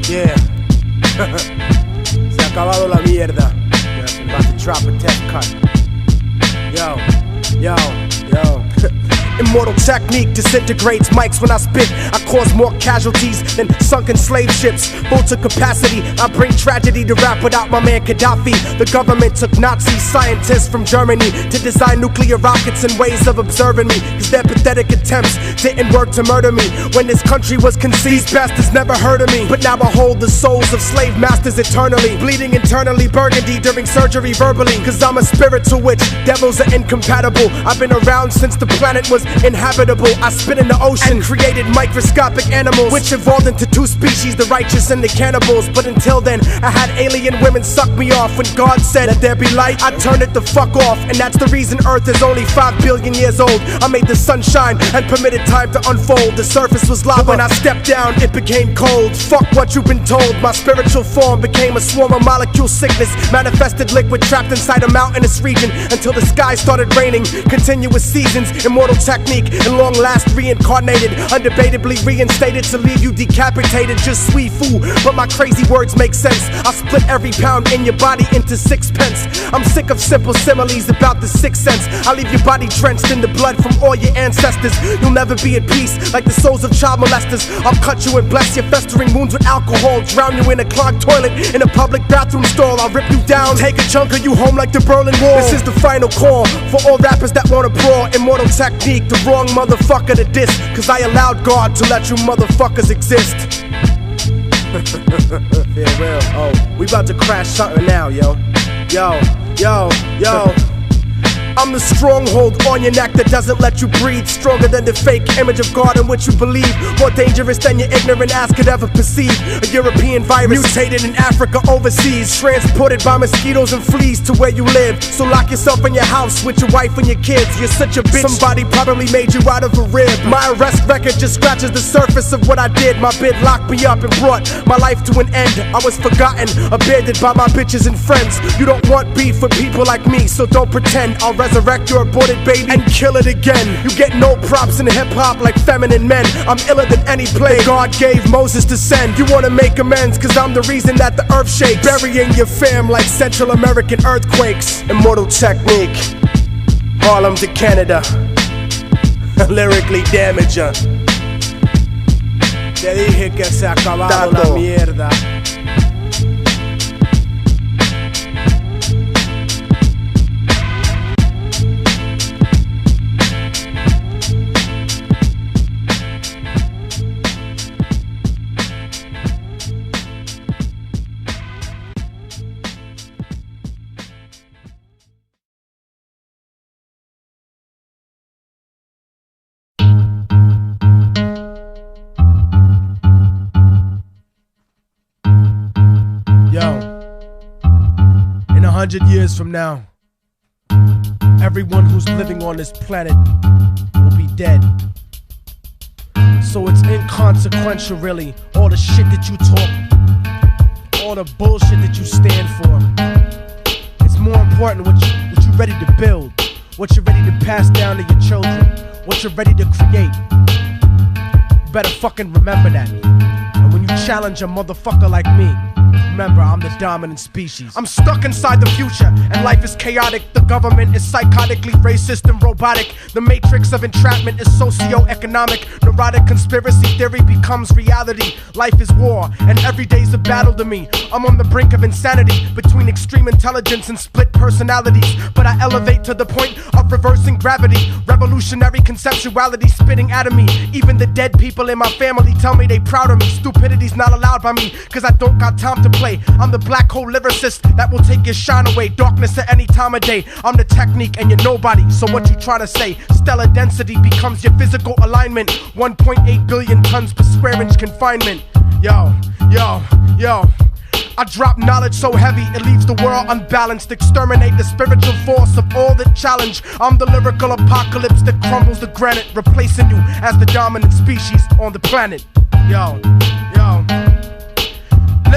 Yeah. Se ha acabado la mierda. I'm about to drop a test cut. Yo. Immortal technique disintegrates mics when I spit. I cause more casualties than sunken slave ships. Full to capacity, I bring tragedy to rap without my man Gaddafi. The government took Nazi scientists from Germany to design nuclear rockets and ways of observing me, cause their pathetic attempts didn't work to murder me. When this country was conceived, these bastards never heard of me. But now I hold the souls of slave masters eternally, bleeding internally burgundy during surgery verbally, cause I'm a spiritual witch, devils are incompatible. I've been around since the planet was inhabitable. I spit in the ocean and created microscopic animals, which evolved into two species, the righteous and the cannibals. But until then, I had alien women suck me off. When God said that there be light, I turned it the fuck off. And that's the reason Earth is only 5 billion years old. I made the sun shine and permitted time to unfold. The surface was lava, when I stepped down it became cold. Fuck what you've been told. My spiritual form became a swarm of molecule sickness, manifested liquid trapped inside a mountainous region, until the sky started raining. Continuous seasons, immortal technique, and long last reincarnated, undebatably reinstated to leave you decapitated. Just sweet food, but my crazy words make sense. I split every pound in your body into 6 pence. I'm sick of simple similes about the 6th sense. I leave your body drenched in the blood from all your ancestors. You'll never be at peace like the souls of child molesters. I'll cut you and bless your festering wounds with alcohol, drown you in a clogged toilet in a public bathroom stall. I'll rip you down, take a chunk of you home like the Berlin Wall. This is the final call for all rappers that wanna brawl. Immortal technique, the wrong motherfucker to diss, cause I allowed God to let you motherfuckers exist. Yeah, real. Oh, we about to crash something now, yo. I'm the stronghold on your neck that doesn't let you breathe. Stronger than the fake image of God in which you believe. More dangerous than your ignorant ass could ever perceive. A European virus mutated in Africa overseas, transported by mosquitoes and fleas to where you live. So lock yourself in your house with your wife and your kids. You're such a bitch, somebody probably made you out of a rib. My arrest record just scratches the surface of what I did. My bid locked me up and brought my life to an end. I was forgotten, abandoned by my bitches and friends. You don't want beef with people like me, so don't pretend. I'll resurrect your aborted baby and kill it again. You get no props in hip-hop like feminine men. I'm iller than any plague God gave Moses to send. You wanna make amends cause I'm the reason that the earth shakes, burying your fam like Central American earthquakes. Immortal technique, Harlem to Canada. Lyrically damager. Te dije que se ha acabado la mierda. In 100 years from now, everyone who's living on this planet will be dead. So it's inconsequential really, all the shit that you talk, all the bullshit that you stand for. It's more important what you're ready to build, what you're ready to pass down to your children, what you're ready to create. You better fucking remember that. And when you challenge a motherfucker like me, remember, I'm the dominant species. I'm stuck inside the future, and life is chaotic. The government is psychotically racist and robotic. The matrix of entrapment is socio-economic. Neurotic conspiracy theory becomes reality. Life is war, and every day's a battle to me. I'm on the brink of insanity, between extreme intelligence and split personalities. But I elevate to the point of reversing gravity. Revolutionary conceptuality spitting out of me. Even the dead people in my family tell me they proud of me. Stupidity's not allowed by me, cause I don't got time to play. I'm the black hole lyricist that will take your shine away. Darkness at any time of day. I'm the technique and you're nobody, so what you trying to say? Stellar density becomes your physical alignment. 1.8 billion tons per square inch confinement. Yo. I drop knowledge so heavy it leaves the world unbalanced. Exterminate the spiritual force of all that challenge. I'm the lyrical apocalypse that crumbles the granite, replacing you as the dominant species on the planet. Yo.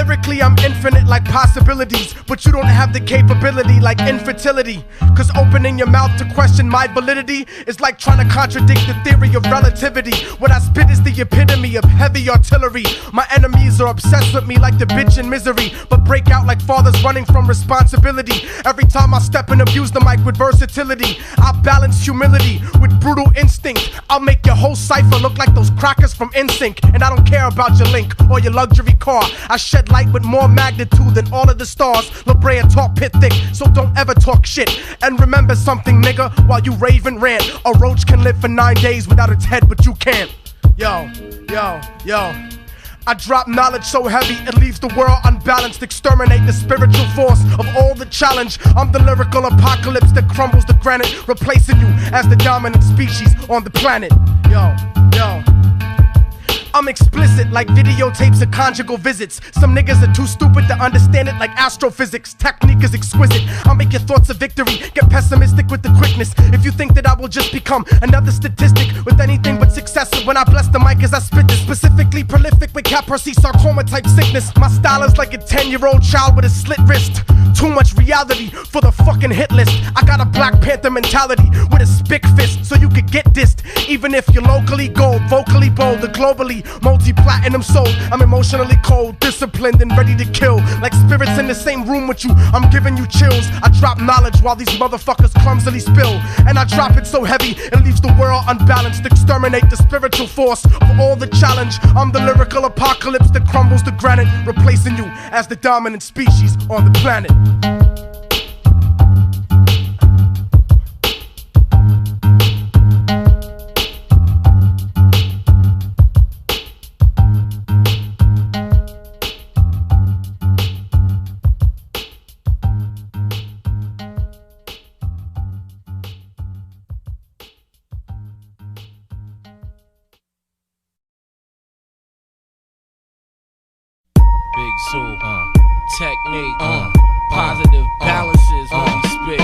Lyrically, I'm infinite like possibilities, but you don't have the capability like infertility. Cause opening your mouth to question my validity is like trying to contradict the theory of relativity. What I spit is the epitome of heavy artillery. My enemies are obsessed with me like the bitch in Misery, but break out like fathers running from responsibility. Every time I step and abuse the mic with versatility, I balance humility with brutal instinct. I'll make your whole cipher look like those crackers from NSYNC. And I don't care about your link or your luxury car. I shed light with more magnitude than all of the stars. La Brea talk pit thick, so don't ever talk shit. And remember something, nigga, while you rave and rant, a roach can live for 9 days without its head, but you can't. Yo, yo, yo. I drop knowledge so heavy it leaves the world unbalanced. Exterminate the spiritual force of all the challenge. I'm the lyrical apocalypse that crumbles the granite, replacing you as the dominant species on the planet. Yo, yo. I'm explicit like videotapes of conjugal visits. Some niggas are too stupid to understand it like astrophysics. Technique is exquisite. I'll make your thoughts a victory. Get pessimistic with the quickness. If you think that I will just become another statistic with anything but success, when I bless the mic as I spit this. Specifically prolific with Kaposi sarcoma type sickness. My style is like a 10-year-old child with a slit wrist. Too much reality for the fucking hit list. I got a Black Panther mentality with a spick fist, so you could get dissed. Even if you're locally gold, vocally bold, or globally multi-platinum sold. I'm emotionally cold, disciplined, and ready to kill. Like spirits in the same room with you, I'm giving you chills. I drop knowledge while these motherfuckers clumsily spill. And I drop it so heavy, it leaves the world unbalanced. Exterminate the spiritual force of all the challenge. I'm the lyrical apocalypse that crumbles the granite, replacing you as the dominant species on the planet. Big Zoo, technique, positive balances when we spit.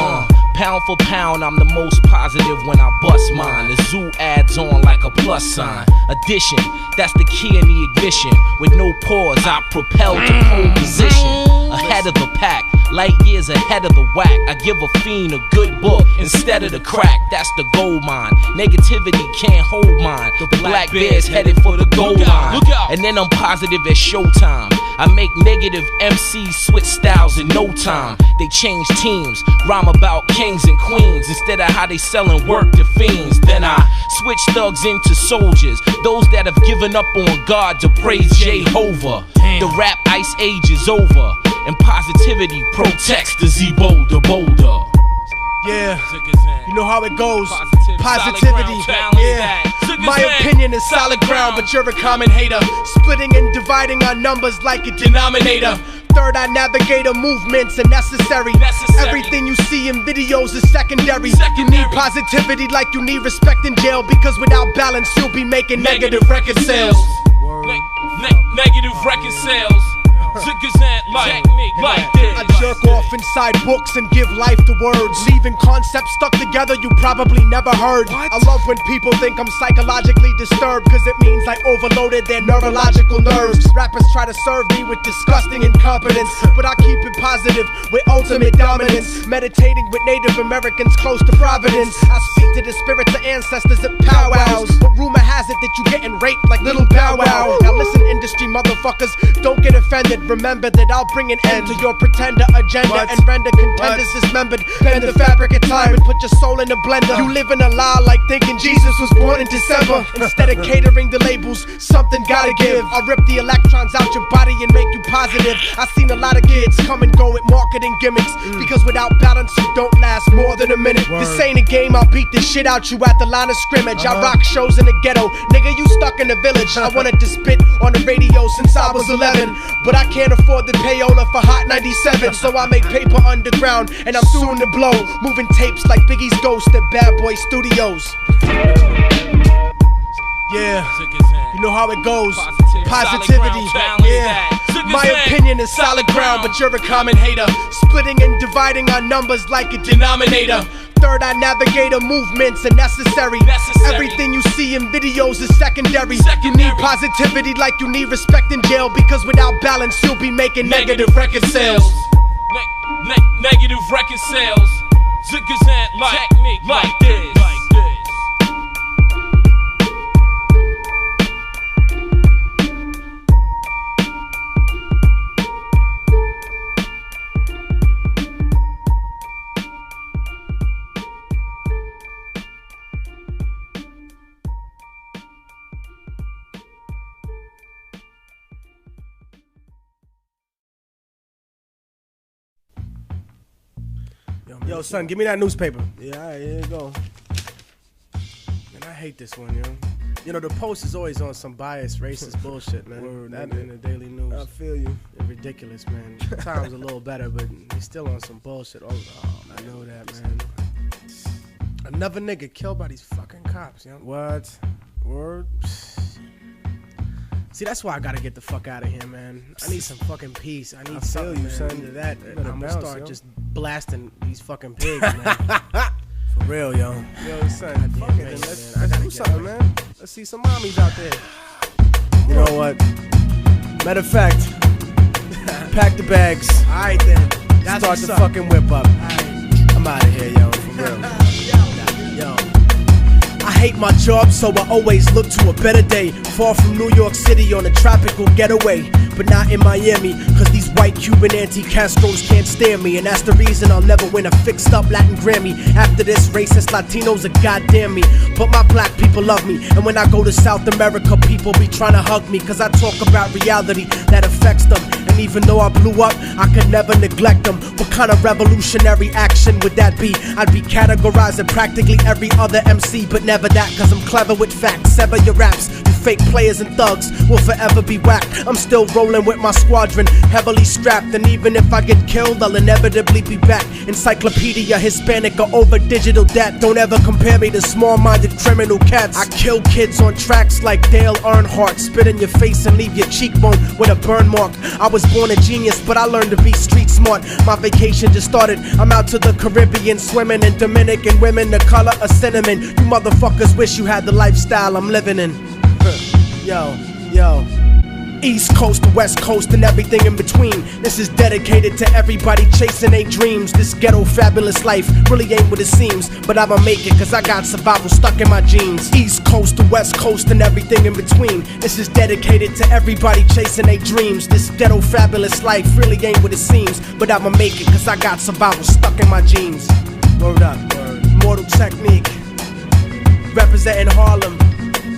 Pound for pound, I'm the most positive when I bust mine. The zoo adds on like a plus sign. Addition, that's the key in the ignition. With no pause, I propel to pole position. Ahead of the pack, light years ahead of the whack. I give a fiend a good book instead of the crack. That's the gold mine. Negativity can't hold mine. The black bear's headed for the gold line. And then I'm positive at showtime. I make negative MCs switch styles in no time. They change teams, rhyme about kings and queens instead of how they sellin' work to fiends. Then I switch thugs into soldiers, those that have given up on God to praise Jehovah. The rap ice age is over, and positivity protects the Z boulder. Yeah, you know how it goes. Positivity, yeah. My opinion is solid ground, but you're a common hater. Splitting and dividing our numbers like a denominator. Third eye navigator movements are necessary. Everything you see in videos is secondary. You need positivity like you need respect in jail, because without balance you'll be making negative record sales. Negative record sales. Like this. I jerk off inside books and give life to words, leaving concepts stuck together you probably never heard. I love when people think I'm psychologically disturbed, cause it means I overloaded their neurological nerves. Rappers try to serve me with disgusting incompetence, but I keep it positive with ultimate dominance. Meditating with Native Americans close to Providence, I speak to the spirits of ancestors at powwows, but rumor has it that you getting raped like Little Bow Wow. Now listen, industry motherfuckers, don't get offended. Remember that I'll bring an end to your pretender agenda and render contenders dismembered. Bend the fabric of time and put your soul in a blender. You live in a lie like thinking Jesus was born in December. Instead of catering the labels, something gotta give. I rip the electrons out your body and make you positive. I've seen a lot of kids come and go with marketing gimmicks, because without balance you don't last more than a minute. This ain't a game, I'll beat the shit out you at the line of scrimmage. I rock shows in the ghetto, nigga you stuck in the village. I wanted to spit on the radio since I was 11, but I can't afford the payola for Hot 97, so I make paper underground and I'm soon to blow, moving tapes like Biggie's Ghost at Bad Boy Studios. Yeah, you know how it goes. Positivity, yeah. My opinion is solid ground, but you're a common hater. Splitting and dividing our numbers like a denominator. Third eye navigator movements are necessary. Everything you see in videos is secondary. You need positivity like you need respect in jail, because without balance you'll be making negative record sales. Negative record sales. Ziggers ain't like technique like this. Yo, son, give me that newspaper. Yeah, alright, here you go. Man, I hate this one, yo. You know, the Post is always on some biased, racist bullshit, man. Word, that nigga. in the Daily News. I feel you. They're ridiculous, man. Times a little better, but they're still on some bullshit. Oh, I know that, man. Another nigga killed by these fucking cops, yo. What? Word? See, that's why I gotta get the fuck out of here, man. I need some fucking peace. I need I feel something, you, man. son. Into that, You and better I'm gonna bounce, start yo. just blasting these fucking pigs, man. For real, yo. Yo, son, Goddamn fuck it, right, then. Let's man. I gotta do get something, away. man. Let's see some mommies out there. You know what? Matter of fact, pack the bags. Alright then. That's Start what's the up. fucking whip up. Alright. I'm out of here, yo. For real. Yo. I hate my job, so I always look to a better day. Far from New York City on a tropical getaway, but not in Miami, cause these white Cuban anti-Castros can't stand me. And that's the reason I'll never win a fixed up Latin Grammy. After this, racist Latinos are goddamn me, but my black people love me. And when I go to South America, people be trying to hug me, cause I talk about reality that affects them. And even though I blew up, I could never neglect them. What kind of revolutionary action would that be? I'd be categorizing practically every other MC, but never that, cause I'm clever with facts. Sever your raps, you fake players and thugs will forever be whacked. I'm still rolling with my squadron, heavily strapped, and even if I get killed, I'll inevitably be back. Encyclopedia Hispanic or over digital debt. Don't ever compare me to small-minded criminal cats. I kill kids on tracks like Dale Earnhardt, spit in your face and leave your cheekbone with a burn mark. I was born a genius, but I learned to be street smart. My vacation just started, I'm out to the Caribbean, swimming in Dominican women the color of cinnamon. You motherfuckers wish you had the lifestyle I'm living in. Yo, yo. East Coast to West Coast and everything in between. This is dedicated to everybody chasing their dreams. This ghetto fabulous life really ain't what it seems, but I'ma make it cause I got survival stuck in my genes. East Coast to West Coast and everything in between. This is dedicated to everybody chasing their dreams. This ghetto fabulous life really ain't what it seems, but I'ma make it cause I got survival stuck in my genes. Word up, word. Immortal Technique, representing Harlem,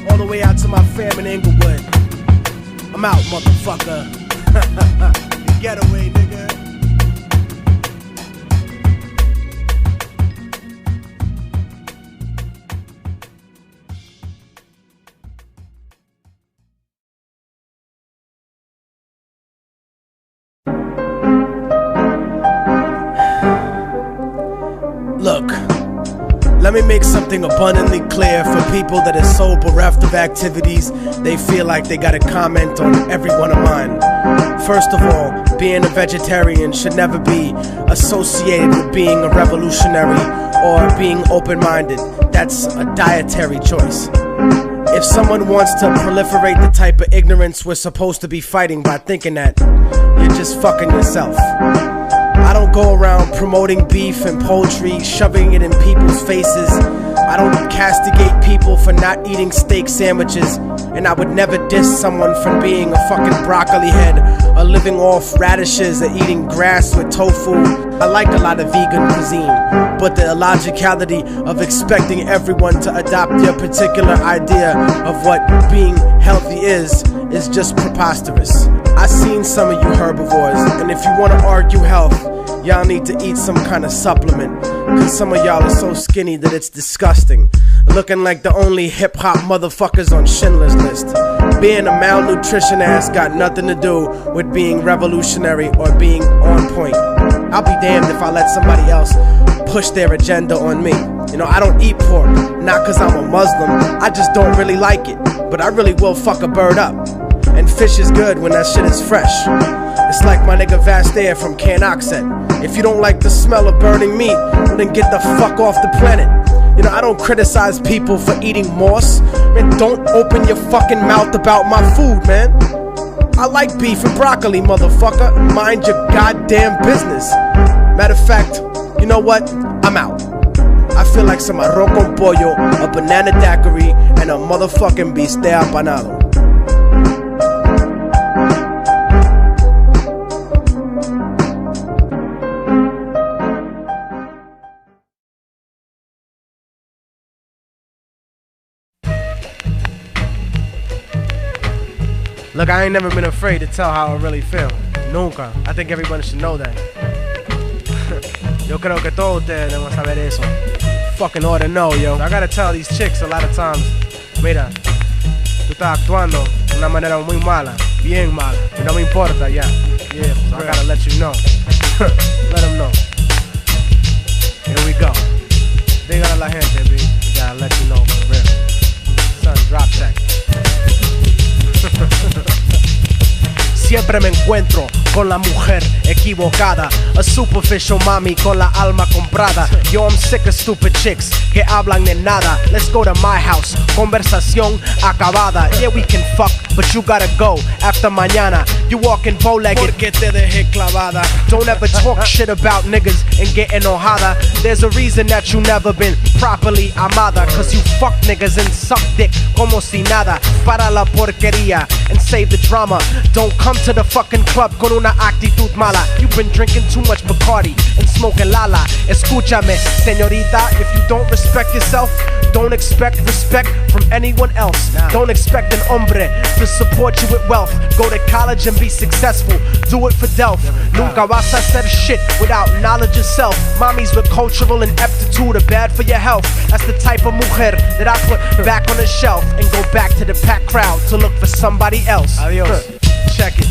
all the way out to my fam in Inglewood. I'm out, motherfucker. Getaway, nigga. Look, let me make something abundantly clear for people that are so bereft of activities they feel like they gotta comment on every one of mine. First of all, being a vegetarian should never be associated with being a revolutionary or being open-minded. That's a dietary choice. If someone wants to proliferate the type of ignorance we're supposed to be fighting by thinking that, you're just fucking yourself. I don't go around promoting beef and poultry, shoving it in people's faces. I don't castigate people for not eating steak sandwiches, and I would never diss someone for being a fucking broccoli head or living off radishes or eating grass with tofu. I like a lot of vegan cuisine, but the illogicality of expecting everyone to adopt your particular idea of what being healthy is just preposterous. I've seen some of you herbivores, and if you want to argue health, y'all need to eat some kind of supplement, cause some of y'all are so skinny that it's disgusting, looking like the only hip-hop motherfuckers on Schindler's List. Being a malnutrition ass got nothing to do with being revolutionary or being on point. I'll be damned if I let somebody else push their agenda on me. You know, I don't eat pork, not cause I'm a Muslim, I just don't really like it, but I really will fuck a bird up. And fish is good when that shit is fresh. It's like my nigga Vastair from Can Oxet. If you don't like the smell of burning meat, well then get the fuck off the planet. You know, I don't criticize people for eating moss. Man, don't open your fucking mouth about my food, man. I like beef and broccoli, motherfucker. Mind your goddamn business. Matter of fact, you know what? I'm out. I feel like some arroz con pollo, a banana daiquiri, and a motherfucking bistec apanado. Look, I ain't never been afraid to tell how I really feel. Nunca. I think everybody should know that. Yo creo que todos ustedes deben saber eso. Fucking ought to know, yo. I gotta tell these chicks a lot of times, mira, tú estás actuando de una manera muy mala, bien mala, y no me importa, ya. Yeah, so I gotta let you know. Let them know. Here we go. Dígale a la gente, B. We gotta let you know for real. Son, drop check. Siempre me encuentro con la mujer equivocada, a superficial mami con la alma comprada. Yo, I'm sick of stupid chicks que hablan de nada. Let's go to my house, conversación acabada. Yeah, we can fuck, but you gotta go after mañana. You walking bow-legged porque te dejé clavada. Don't ever talk shit about niggas and get enojada. There's a reason that you never been properly amada, cause you fuck niggas and suck dick como si nada. Para la porquería and save the drama. Don't come to the fucking club con una actitud mala. You've been drinking too much Bacardi and smoking lala. Escúchame, señorita, if you don't respect yourself, don't expect respect from anyone else. Don't expect an hombre to support you with wealth. Go to college and be successful. Do it for Delph. Nunca vas a hacer shit without knowledge yourself. Mommies with cultural ineptitude are bad for your health. That's the type of mujer that I put back on the shelf and go back to the packed crowd to look for somebody else. Adios. Check it.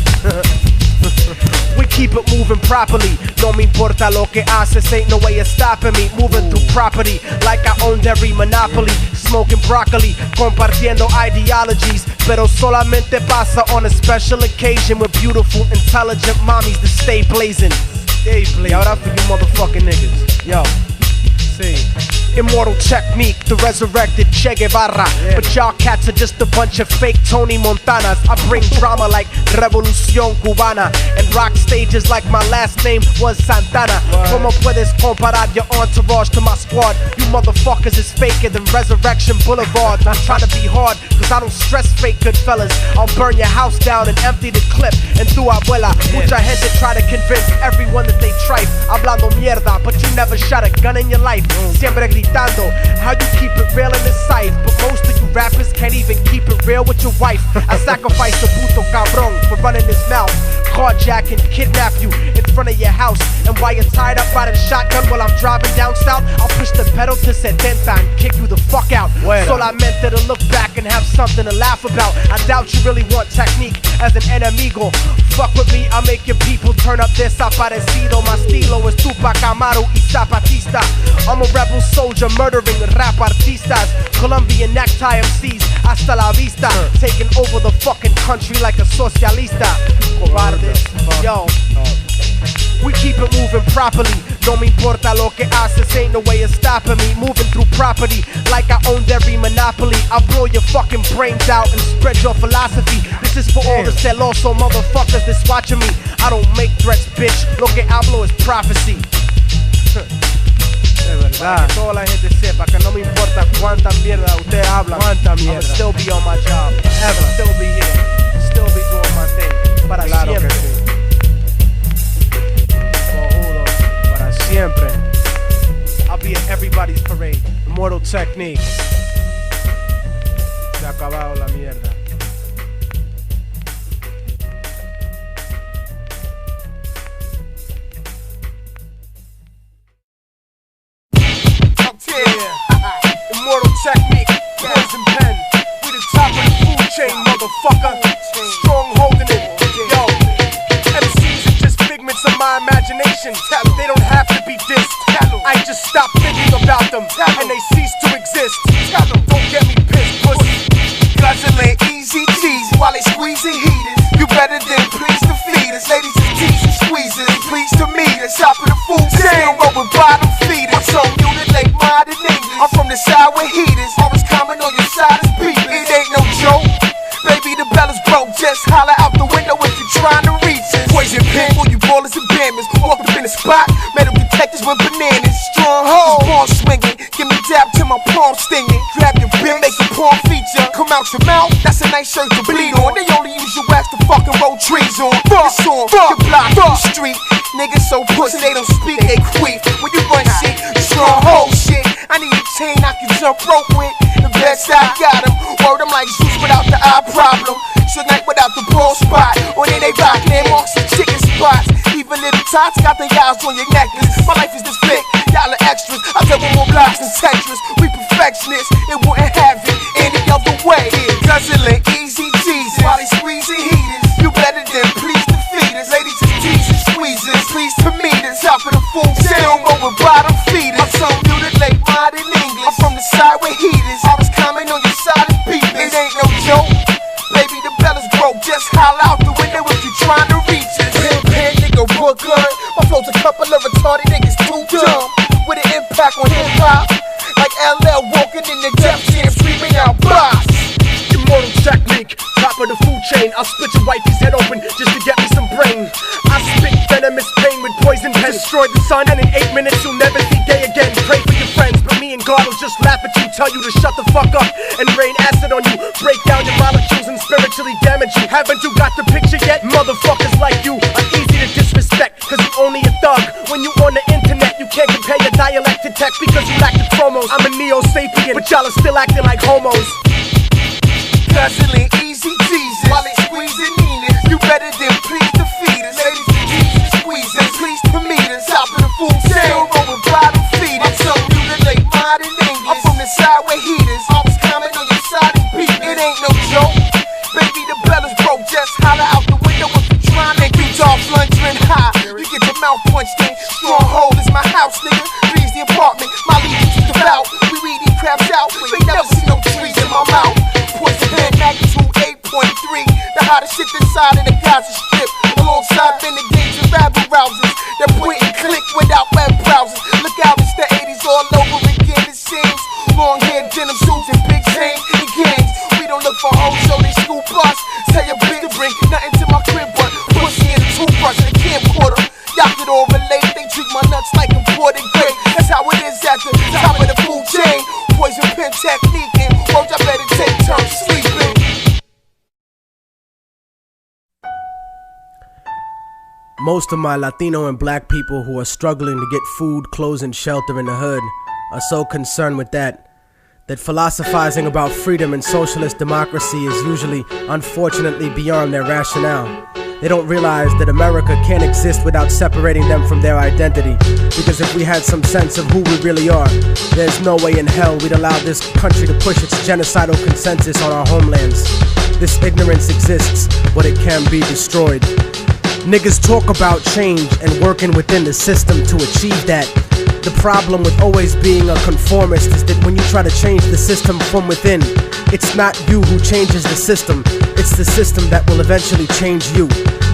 We keep it moving properly. No me importa lo que haces, ain't no way of stopping me. Moving through property like I owned every monopoly. Smoking broccoli, compartiendo ideologies. Pero solamente pasa on a special occasion with beautiful, intelligent mommies that stay blazing. Y ahora for you motherfucking niggas. Yo, see. Immortal technique, the resurrected Che Guevara. But y'all cats are just a bunch of fake Tony Montanas. I bring drama like Revolución Cubana and rock stages like my last name was Santana. Como puedes comparar your entourage to my squad? You motherfuckers is faker than Resurrection Boulevard. I'm trying to be hard, cause I don't stress fake good fellas. I'll burn your house down and empty the clip. And tu abuela, mucha gente try to convince everyone that they trife. Hablando mierda, but you never shot a gun in your life. Siempre gritando how you keep it real in this site. But most of you rappers can't even keep it real with your wife. I sacrifice a puto cabrón for running his mouth. Carjack and kidnap you in front of your house. And while you're tied up by the shotgun while I'm driving down south, I'll push the pedal to 70 and kick you the fuck out. Solamente to look back and have something to laugh about. I doubt you really want technique as an enemigo. Fuck with me, I'll make your people turn up desaparecido. My estilo is Tupac Amaru y Zapatista. I'm a rebel soldier murdering rap artistas. Colombian necktie MCs, hasta la vista. Taking over the fucking country like a socialista. Cobardes, yo. We keep it moving properly. No me importa lo que haces, ain't no way of stopping me. Moving through property like I owned every monopoly. I'll blow your fucking brains out and spread your philosophy. This is for all the celoso motherfuckers that's watching me. I don't make threats, bitch. Lo que hablo is prophecy. De verdad. Para que toda la gente sepa que no me importa cuánta mierda ustedes hablan. Cuánta mierda. I'll still be on my job. Ever. Still be here. Still be doing my thing. Para claro siempre. Que sí. Para siempre. I'll be at everybody's parade. Immortal technique. Se ha acabado la mierda. Immortal technique, poison pen. We the top of the food chain, motherfucker. Strong holding it, yo. MCs are just figments of my imagination. They don't have to be dissed. I just stop thinking about them and they cease to exist. Don't get me pissed, pussy. Guzzling easy cheese while they squeezing heaters. You better than please the feeders. Ladies is feeders, top of the food chain, roll with bottom feeders. I'm so new to late modern English. I'm from the side with heaters, always comment on your side is beeping. It ain't no joke, baby, the bell is broke. Just holler out the window if you're trying to reach us. Poison pen, all you ballers and bammers. Walked up in the spot, metal detectors with bananas. Stronghold, palm swinging, give me dab till my palm stinging. Grab your bin, make a palm feature. Come out your mouth, that's a nice shirt to bleed on. They only use your wax to fucking roll trees on. Fuck, your block, your street. Niggas so pussy, they don't speak, they queef. When you run shit, you stronghold shit. I need a chain I can jump rope with. The best I got him. Word, I'm like Zeus without the eye problem. Tonight without the ball spot. Or then they rockin' them on some chicken spots. Even little tots got their eyes on your necklace. My life is this big, y'all are extras. I double more blocks than Tetris. We perfectionists, it wouldn't have it any other way. Guzzling easy G's while they squeezing heaters. You better than please defeat us. Ladies just teasing, squeezing. Please to me, the top of the food chain, roll with bottom feeders. I'm so new to late modern English. I'm from the side with heaters. I was comment on your side and beeping. It ain't no joke, baby, the bell is broke. Just holler out the window if you trying to reach us. Pen, nigga, Brooklyn. My flow's a couple of retarded niggas too dumb. With an impact on hip hop, like LL walking in the Def Jam, screaming out boss. Immortal technique, top of the food chain. I'll split your wifey's head open just to get me some brain. I spit venomous pain with poison pen. Destroy the sun, and in 8 minutes you'll never see day again. Pray for your friends, but me and God will just laugh at you, tell you to shut the fuck up, and rain acid on you. Break down your molecules and spiritually damage you. Haven't you got the picture yet? Motherfuckers like you are easy to disrespect, cause you only a thug. When you on the internet, you can't compare your dialect to text because you lack the chromos. I'm a neo-sapien, but y'all are still acting like homos. Guzzling easy G's while they squeezing Nina's. You better than please defeat us. Ladies and Jesus squeezing, please to meet us. Top of the food chain, roll with bottom feeders. I'm so new to late modern English. I'm from the side with heaters. Always comment on your side and beat. It ain't no joke, baby, the bell is broke. Just holler out the window if you trying to get off lunching high. You get your mouth punched in. Stronghold is my house, nigga. Reed's the apartment. My legions is devout. We read these craps out. They never see no trees in my mouth. Poison pen, magnitude 8.3. The hottest shit inside of the Gaza Strip. Alongside renegades and rabble rousers. They're point and click without web browsers. Look out, it's the 80s all over again, it seems. Long hair, denim suits, and big chains and gangs. We don't look for hoes, so they scoop us. Tell your bitch to bring nothing to my crib but pussy and a toothbrush and a camcorder. Y'all could all relate, they treat my nuts like imported grape. That's how it is at the top of the food chain. Poison pen technique and words I better take turns sleeping. Most of my Latino and black people who are struggling to get food, clothes, and shelter in the hood are so concerned with that philosophizing about freedom and socialist democracy is usually, unfortunately, beyond their rationale. They don't realize that America can't exist without separating them from their identity. Because if we had some sense of who we really are, there's no way in hell we'd allow this country to push its genocidal consensus on our homelands. This ignorance exists, but it can be destroyed. Niggas talk about change and working within the system to achieve that. The problem with always being a conformist is that when you try to change the system from within, it's not you who changes the system, it's the system that will eventually change you.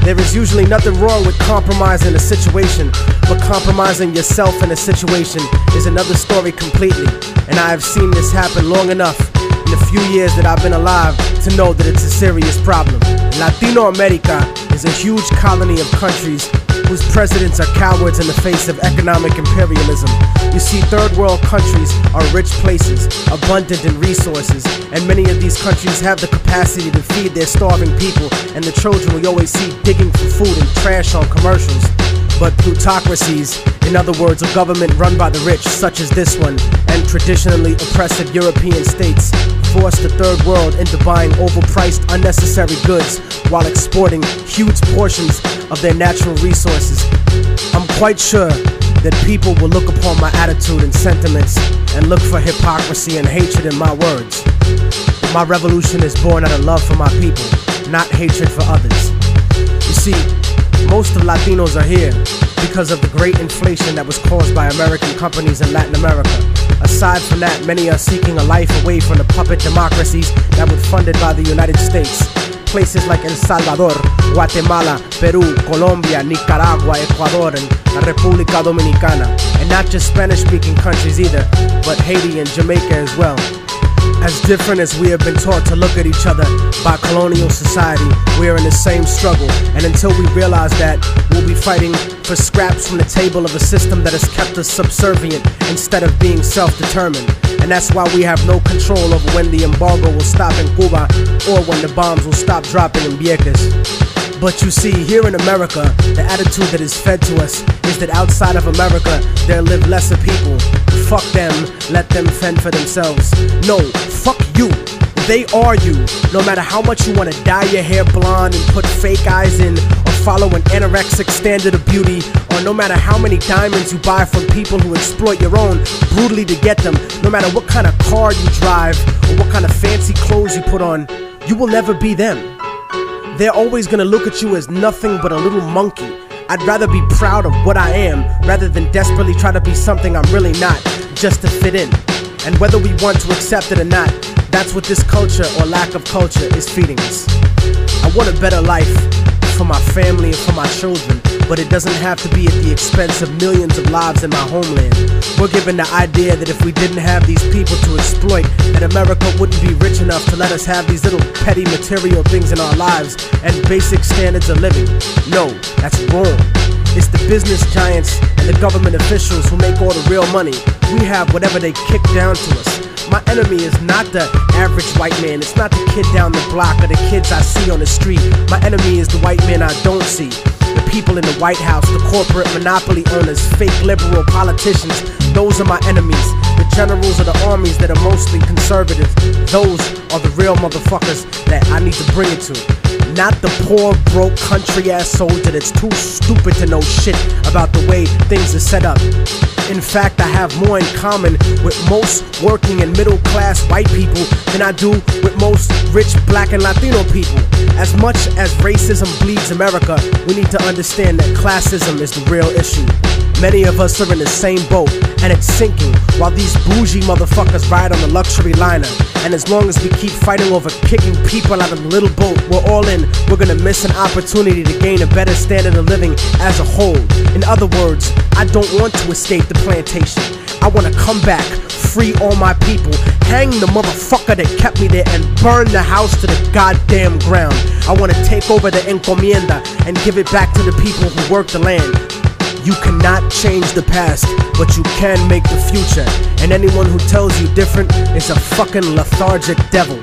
There is usually nothing wrong with compromising a situation, but compromising yourself in a situation is another story completely. And I have seen this happen long enough in the few years that I've been alive to know that it's a serious problem. Latino America is a huge colony of countries whose presidents are cowards in the face of economic imperialism. You see, third world countries are rich places, abundant in resources, and many of these countries have the capacity to feed their starving people and the children we always see digging for food and trash on commercials. But plutocracies, in other words, a government run by the rich, such as this one, and traditionally oppressive European states, force the third world into buying overpriced, unnecessary goods while exporting huge portions of their natural resources. I'm quite sure that people will look upon my attitude and sentiments and look for hypocrisy and hatred in my words. My revolution is born out of love for my people, not hatred for others. You see, most of Latinos are here because of the great inflation that was caused by American companies in Latin America. Aside from that, many are seeking a life away from the puppet democracies that were funded by the United States. places like El Salvador, Guatemala, Peru, Colombia, Nicaragua, Ecuador, and La República Dominicana. And not just Spanish-speaking countries either, but Haiti and Jamaica as well. As different as we have been taught to look at each other by colonial society, we are in the same struggle. And until we realize that, we'll be fighting for scraps from the table of a system that has kept us subservient instead of being self-determined. And that's why we have no control over when the embargo will stop in Cuba or when the bombs will stop dropping in Vieques. But you see, here in America, the attitude that is fed to us is that outside of America, there live lesser people. Fuck them, let them fend for themselves. No, fuck you. They are you. No matter how much you want to dye your hair blonde and put fake eyes in, or follow an anorexic standard of beauty, or no matter how many diamonds you buy from people who exploit your own brutally to get them, no matter what kind of car you drive, or what kind of fancy clothes you put on, you will never be them. They're always gonna look at you as nothing but a little monkey. I'd rather be proud of what I am rather than desperately try to be something I'm really not, just to fit in. And whether we want to accept it or not, that's what this culture or lack of culture is feeding us. I want a better life for my family and for my children, but it doesn't have to be at the expense of millions of lives in my homeland. We're given the idea that if we didn't have these people to exploit, that America wouldn't be rich enough to let us have these little petty material things in our lives and basic standards of living. No, that's wrong. It's the business giants and the government officials who make all the real money. We have whatever they kick down to us. My enemy is not the average white man. It's not the kid down the block or the kids I see on the street. My enemy is the white man I don't see. The people in the White House, the corporate monopoly owners, fake liberal politicians. Those are my enemies. The generals of the armies that are mostly conservative. Those are the real motherfuckers that I need to bring it to. Not the poor, broke, country-ass soldier that's too stupid to know shit about the way things are set up. In fact, I have more in common with most working and middle-class white people than I do with most rich black and Latino people. As much as racism bleeds America, we need to understand that classism is the real issue. Many of us are in the same boat, and it's sinking, while these bougie motherfuckers ride on the luxury liner. And as long as we keep fighting over kicking people out of the little boat we're all in, we're gonna miss an opportunity to gain a better standard of living as a whole. In other words, I don't want to escape the plantation. I wanna come back, free all my people, hang the motherfucker that kept me there, and burn the house to the goddamn ground. I wanna take over the encomienda and give it back to the people who work the land. You cannot change the past, but you can make the future. And anyone who tells you different is a fucking lethargic devil.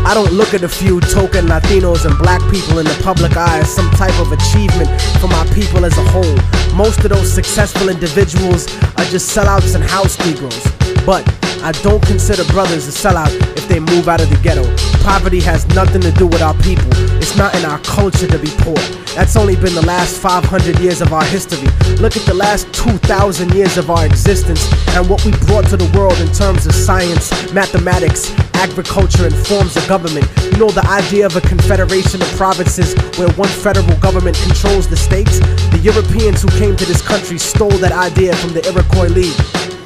I don't look at a few token Latinos and black people in the public eye as some type of achievement for my people as a whole. Most of those successful individuals are just sellouts and house Negroes. But I don't consider brothers a sellout if they move out of the ghetto. Poverty has nothing to do with our people. It's not in our culture to be poor. That's only been the last 500 years of our history. Look at the last 2,000 years of our existence and what we brought to the world in terms of science, mathematics, agriculture, and forms of government. You know, the idea of a confederation of provinces where one federal government controls the states? The Europeans who came to this country stole that idea from the Iroquois League.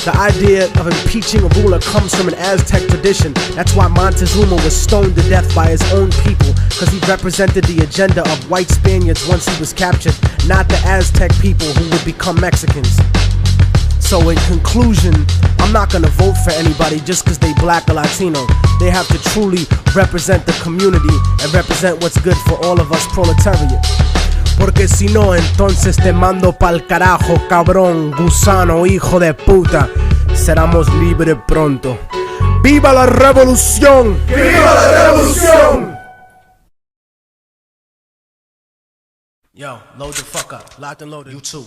The idea of impeaching a ruler comes from an Aztec tradition. That's why Montezuma was stoned to death by his own people, because he represented the agenda of white Spaniards once he was captured, not the Aztec people who would become Mexicans. So in conclusion, I'm not gonna vote for anybody just because they black or Latino. They have to truly represent the community and represent what's good for all of us proletariat. Porque si no, entonces te mando pa'l carajo, cabrón, gusano, hijo de puta. Seramos libres pronto. ¡Viva la revolución! ¡Viva la revolución! Yo, load the fuck up. Locked and loaded. You too.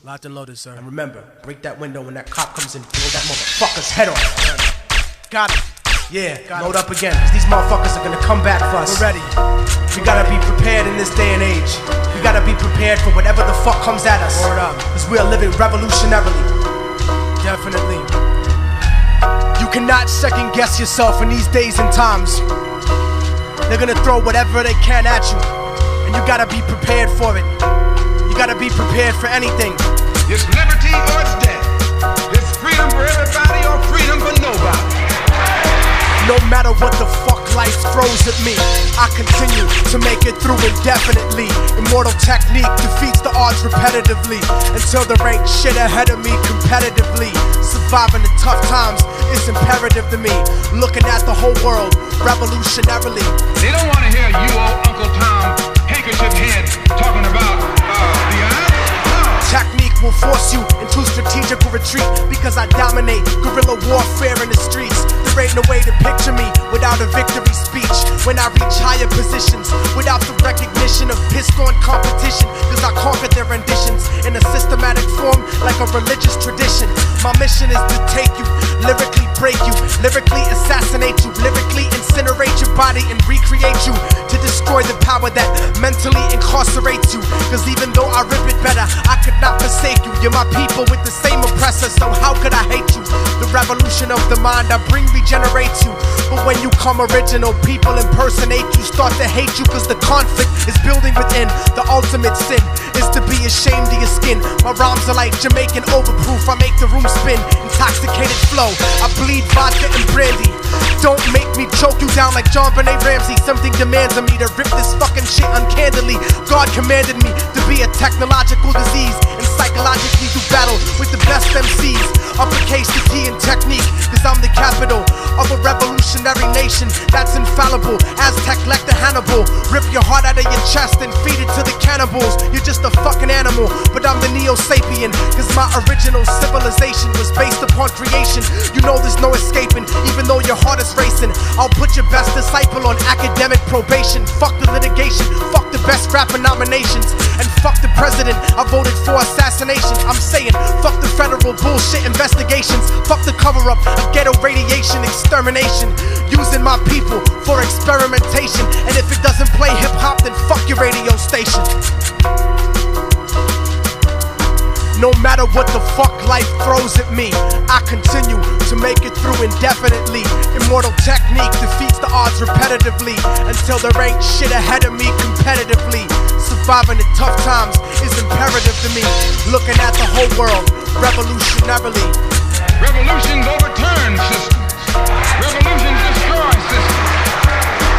Locked and loaded, sir. And remember, break that window when that cop comes in. Blow that motherfucker's head off. Got it. Yeah, load up again, cause these motherfuckers are gonna come back for us. We're ready. We gotta be prepared in this day and age. We gotta be prepared for whatever the fuck comes at us. Word up. Cause we are living revolutionarily. Definitely. You cannot second guess yourself in these days and times. They're gonna throw whatever they can at you, and you gotta be prepared for it. You gotta be prepared for anything. It's liberty or it's death. It's freedom for everybody or freedom for nobody. No matter what the fuck life throws at me, I continue to make it through indefinitely. Immortal technique defeats the odds repetitively until there ain't shit ahead of me competitively. Surviving the tough times is imperative to me. Looking at the whole world revolutionarily. They don't want to hear you, old Uncle Tom, handkerchief head, talking about the eye. Technique will force you into strategical retreat because I dominate guerrilla warfare in the streets. There ain't no way to picture me without a victory speech. When I reach higher positions without the recognition of pissed on competition, cause I conquered their renditions in a systematic form like a religious tradition. My mission is to take you, lyrically break you, lyrically assassinate you, lyrically incinerate your body and recreate you, to destroy the power that mentally incarcerates you. Cause even though I rip it better, I could not forsake you. You're my people with the same oppressor, so how could I hate you? The revolution of the mind I bring regenerates you. But when you come original, people impersonate you, start to hate you, cause the conflict is building within. The ultimate sin is to be ashamed of your skin. My rhymes are like Jamaican overproof, I make the room spin. Intoxicated flow, I bleed vodka and brandy. Don't make me choke you down like John Benet Ramsey. Something demands of me to rip this fucking shit uncandidly. God commanded me to be a technological disease and psychologically do battle with the best MCs. Uppercase the T in technique, cause I'm the capital of a revolutionary nation that's infallible. Aztec Lecter Hannibal, rip your heart out of your chest and feed it to the cannibals. You're just a fucking animal, but I'm the Neo-Sapien, cause my original civilization was based upon creation. You know there's no escaping, even though your heart is racing. I'll put your best disciple on academic probation. Fuck the litigation, fuck the best rapper nominations, and fuck the president I voted for assassination. I'm saying fuck the federal bullshit investigations, fuck the cover-up of ghetto radiation extermination, using my people for experimentation. And if it doesn't play hip-hop, then fuck your radio station. No matter what the fuck life throws at me, I continue to make it through indefinitely. Immortal technique defeats the odds repetitively until there ain't shit ahead of me competitively. Surviving the tough times is imperative to me. Looking at the whole world revolutionarily. Revolutions overturn systems. Revolutions destroy systems.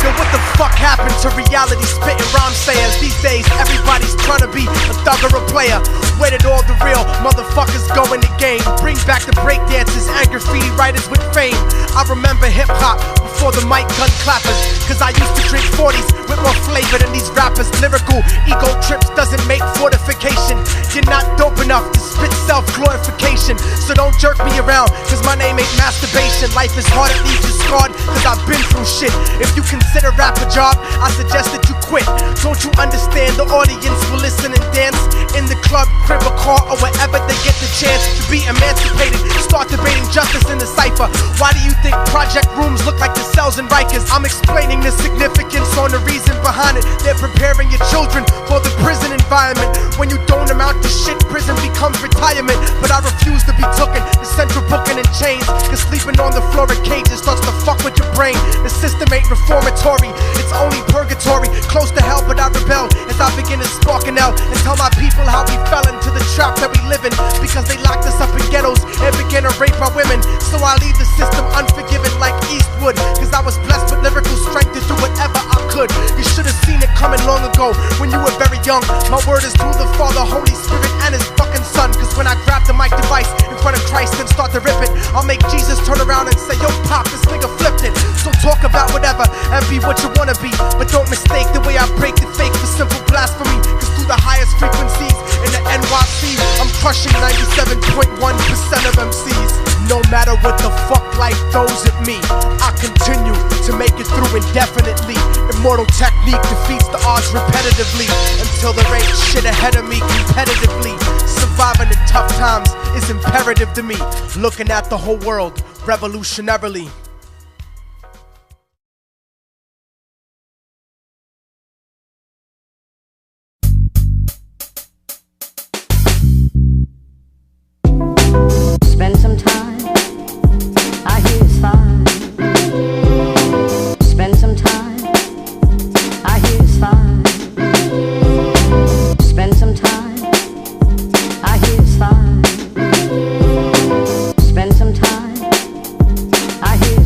Yo, what the fuck happened to reality spitting rhyme sayers? These days everybody's trying to be a thug or a player. Where did all the real motherfuckers go in the game? Bring back the breakdancers and graffiti writers with fame. I remember hip-hop before the mic gun clappers, cause I used to drink 40s with more flavor than these rappers. Lyrical ego trips doesn't make fortification. You're not dope enough to spit self-glorification, so don't jerk me around, cause my name ain't masturbation. Life is hard, it leaves you scarred, cause I've been through shit. If you consider rap a job, I suggest that you quit. Don't you understand the audience will listen and dance in the club, crib, or car, or wherever they get the chance to be emancipated? Start debating justice in the cypher. Why do you think project rooms look like the cells in Rikers? I'm explaining the significance on the reason behind it. They're preparing your children for the prison environment. When you don't amount to shit, prison becomes retirement. But I refuse to be tooken to central booking and chains, cause sleeping on the floor of cages starts to fuck with your brain. The system ain't reformatory, it's only purgatory. Close to hell, but I rebel as I begin to spark an L and tell my people how we fell into the trap that we live in, because they locked us up in ghettos and began to rape our women. So I leave the system unforgiven like Eastwood, cause I was blessed with lyrical strength to do whatever I could. You should have seen it coming long ago when you were very young. My word is to the Father, Holy Spirit, and His fucking Son. Cause when I grab the mic device in front of Christ and start to rip it, I'll make Jesus turn around and say, yo Pop, this nigga flipped it. So talk about whatever and be what you wanna be, but don't mistake the way I break the fake for simple blasphemy. Cause through the highest frequencies in the NYC, I'm crushing 97.1% of MCs. No matter what the fuck life throws at me, I continue to make it through indefinitely. Immortal technique defeats the odds repetitively until there ain't shit ahead of me competitively. Surviving the tough times is imperative to me. Looking at the whole world revolutionarily. Spend some time, I hear it's fine. Spend some time, I hear it's fine. Spend some time, I hear it's fine. Spend some time, I hear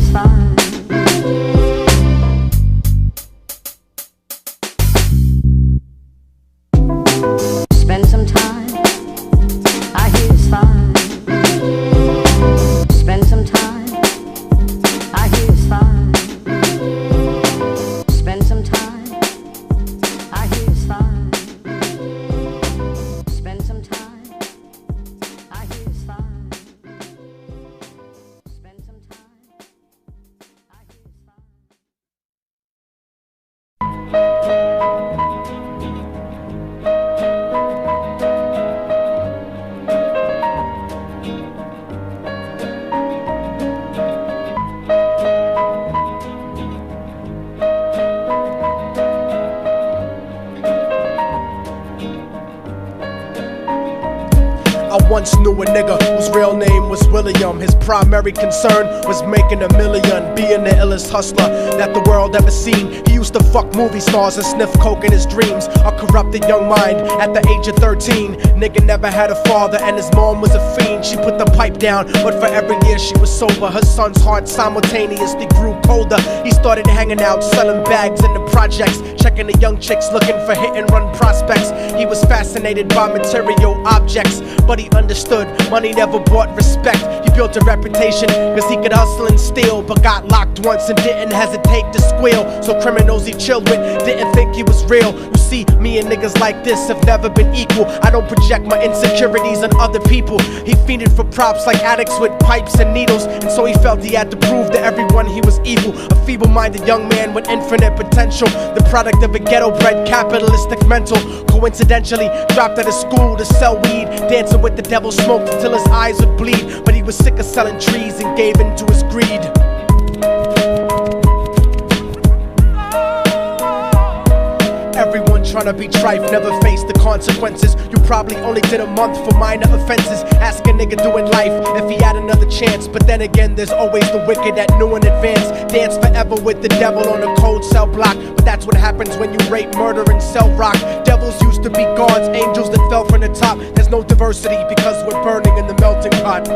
I once knew a nigga whose real name was William. His primary concern was making $1 million, being the illest hustler that the world ever seen. He used to fuck movie stars and sniff coke in his dreams. A corrupted young mind at the age of 13. Nigga never had a father and his mom was a fiend. She put the pipe down, but for every year she was sober, her son's heart simultaneously grew colder. He started hanging out, selling bags in the projects, checking the young chicks looking for hit and run prospects. He was fascinated by material objects, but he understood money never bought respect. He built a reputation cause he could hustle and steal, but got locked once and didn't hesitate to squeal. So criminals he chilled with didn't think he was real. You see, me and niggas like this have never been equal. I don't project my insecurities on other people. He fiended for props like addicts with pipes and needles, and so he felt he had to prove to everyone he was evil. A feeble-minded young man with infinite potential, the product of a ghetto-bred capitalistic mental. Coincidentally, dropped out of school to sell weed, dancing with the devil, smoked until his eyes would bleed. But he was sick of selling trees and gave in to his greed. Everyone tryna be trife, never face the consequences. You probably only did a month for minor offenses. Ask a nigga doing life if he had another chance. But then again, there's always the wicked that knew in advance. Dance forever with the devil on a cold cell block. But that's what happens when you rape, murder, and sell rock. Devils used to be gods, angels that fell from the top. There's no diversity because we're burning in the melting pot.